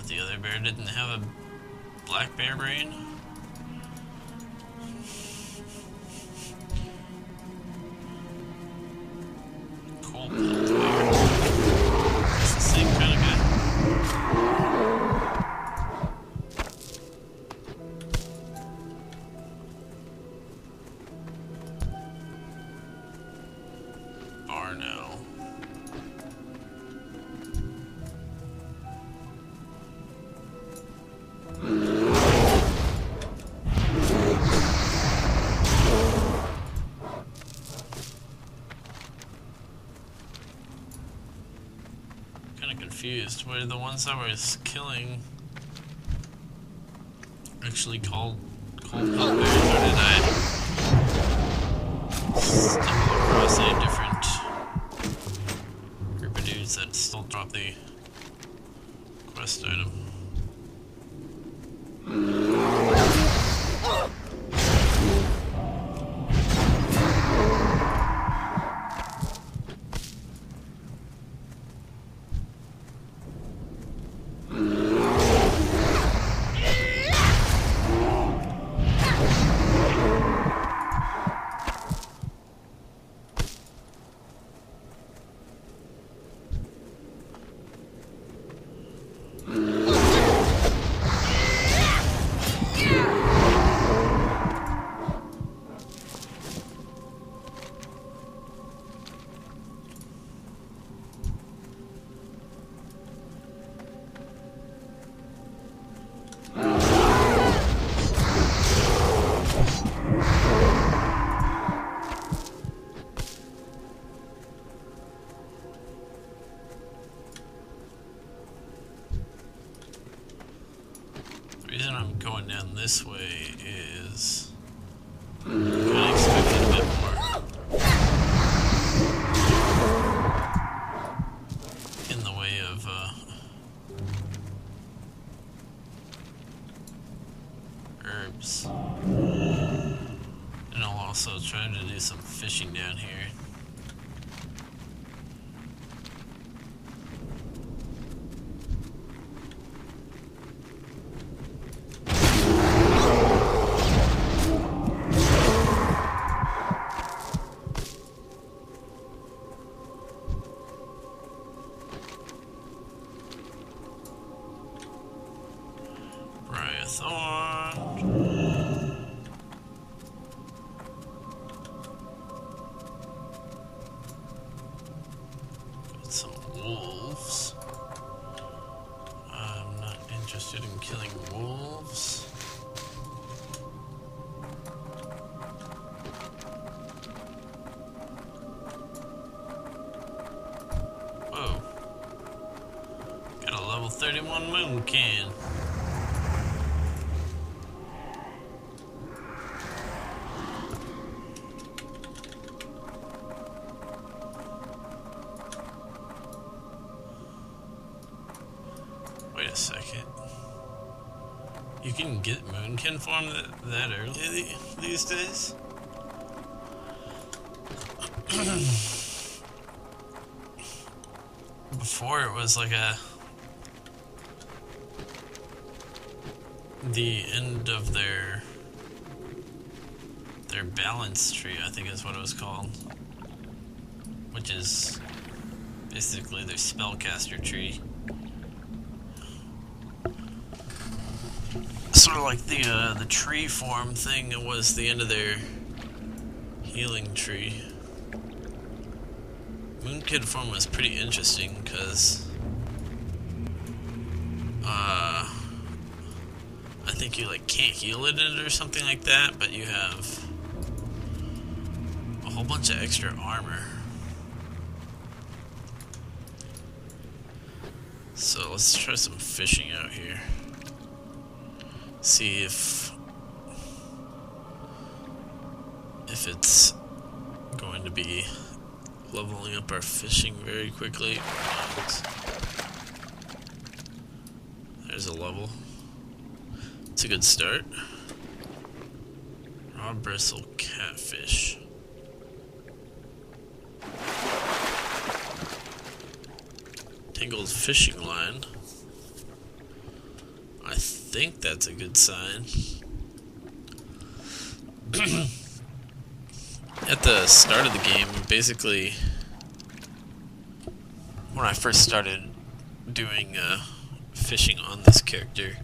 if the other bear didn't have a black bear brain. Cool bear. It's the same kind of guy. Barno. Confused. Were the ones I was killing actually called cold pelt bears, or did I stumble across a different group of dudes that still drop the quest item? The reason I'm going down this way is I expected a bit more in the way of herbs. And I'll also try to do some fishing down here. Got some wolves. I'm not interested in killing wolves. Whoa. Got a level 31 moon can. Wait a second. You can get moonkin form that early these days? Before it was like the end of their balance tree, I think is what it was called. Which is basically their spellcaster tree. Sort of like the tree form thing was the end of their healing tree. Moonkid form was pretty interesting because I think you like can't heal it or something like that, but you have a whole bunch of extra armor. So let's try some fishing out here. See if it's going to be leveling up our fishing very quickly. There's a level. It's a good start. Raw bristle catfish. Tangled fishing line. think that's a good sign. At the start of the game, basically, when I first started doing fishing on this character,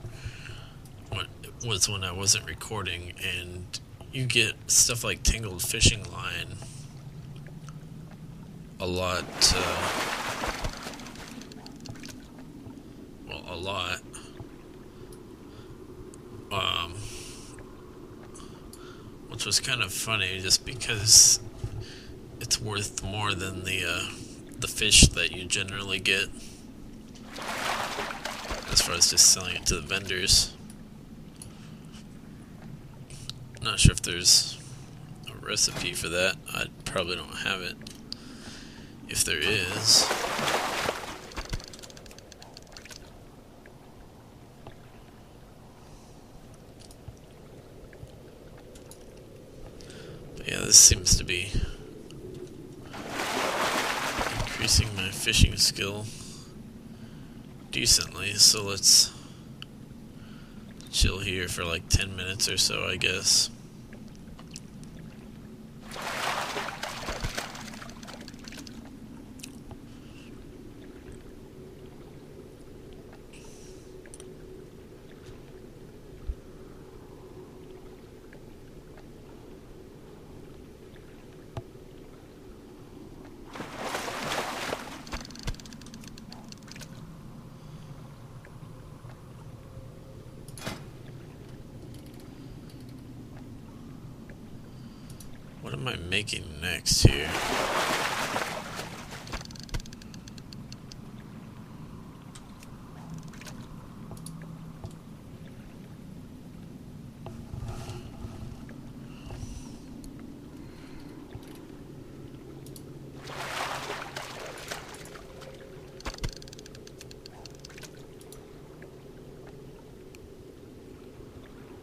was when I wasn't recording, and you get stuff like tangled fishing line a lot, a lot. Which was kind of funny, just because it's worth more than the fish that you generally get, as far as just selling it to the vendors. Not sure if there's a recipe for that. I probably don't have it. If there is, but yeah, this seems to be increasing my fishing skill decently, so let's chill here for like 10 minutes or so, I guess. What am I making next here?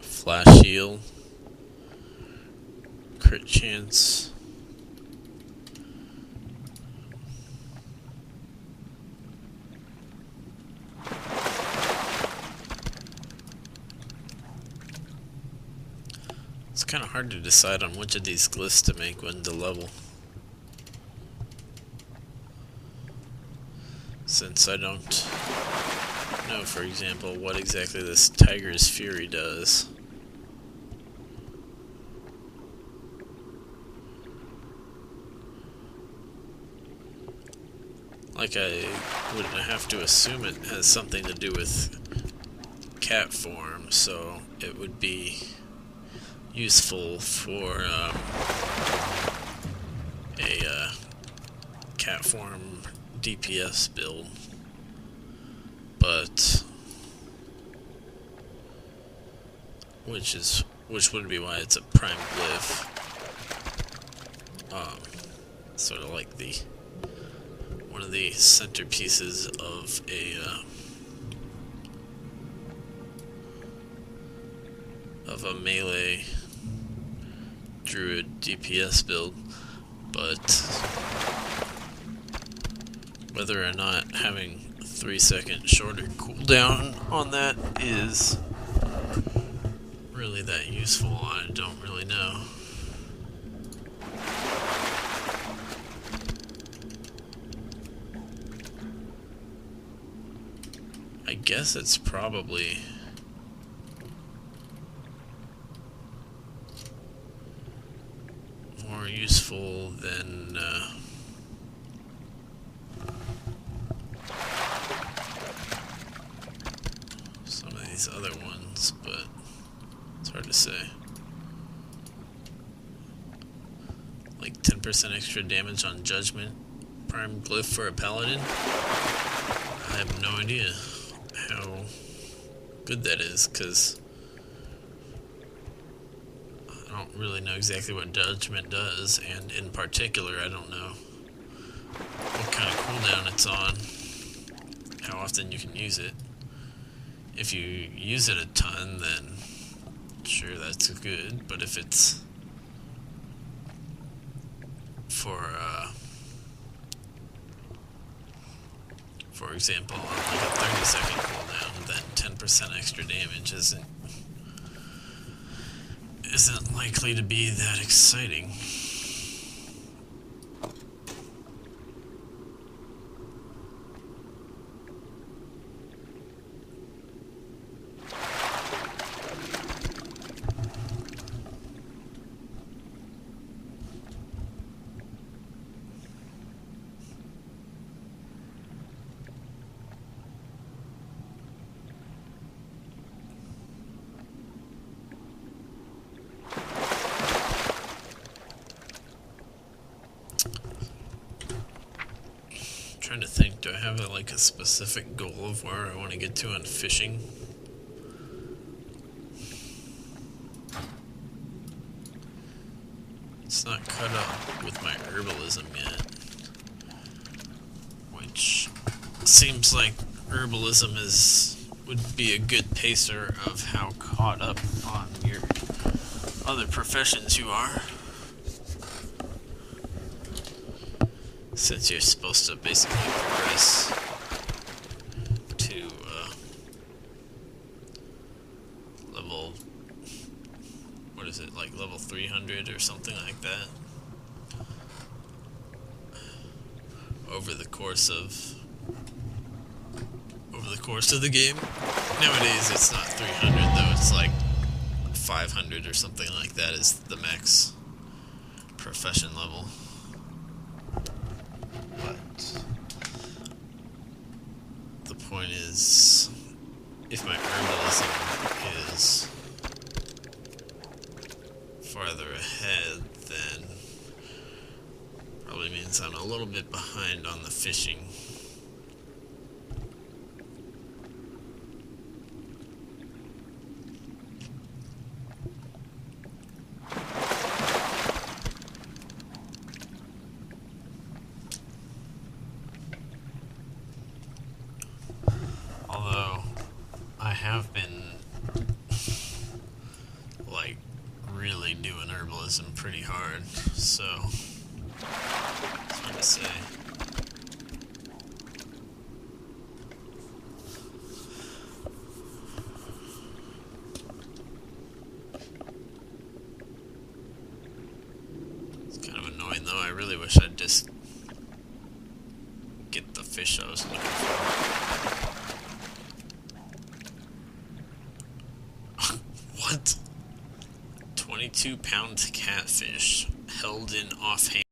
Flash shield. Crit chance. It's kind of hard to decide on which of these glyphs to make when to level, since I don't know, for example, what exactly this Tiger's Fury does. Like, I would have to assume it has something to do with cat form, so it would be useful for a cat form DPS build, but which would be why it's a prime glyph. Sort of like one of the centerpieces of a melee druid DPS build, but whether or not having 3-second shorter cooldown on that is really that useful, I don't really know. I guess it's probably more useful than some of these other ones, but it's hard to say. Like 10% extra damage on Judgment, prime glyph for a paladin? I have no idea how good that is, because I don't really know exactly what Judgment does, and in particular, I don't know what kind of cooldown it's on, how often you can use it. If you use it a ton, then sure, that's good, but if it's for example, on like a 30-second cooldown, then 10% extra extra damage isn't likely to be that exciting. Trying to think, do I have like a specific goal of where I want to get to on fishing? It's not cut up with my herbalism yet, which seems like herbalism would be a good pacer of how caught up on your other professions you are. Since you're supposed to basically progress to level, what is it, like level 300 or something like that, over the course of the game. Nowadays it's not 300 though, it's like 500 or something like that is the max profession level. But the point is, if my herbalism is farther ahead, then probably means I'm a little bit behind on the fishing. Although, I have been, like, really doing herbalism pretty hard, so it's hard to say. It's kind of annoying though, I really wish I'd just get the fish I was looking for. What? 22-pound catfish held in offhand.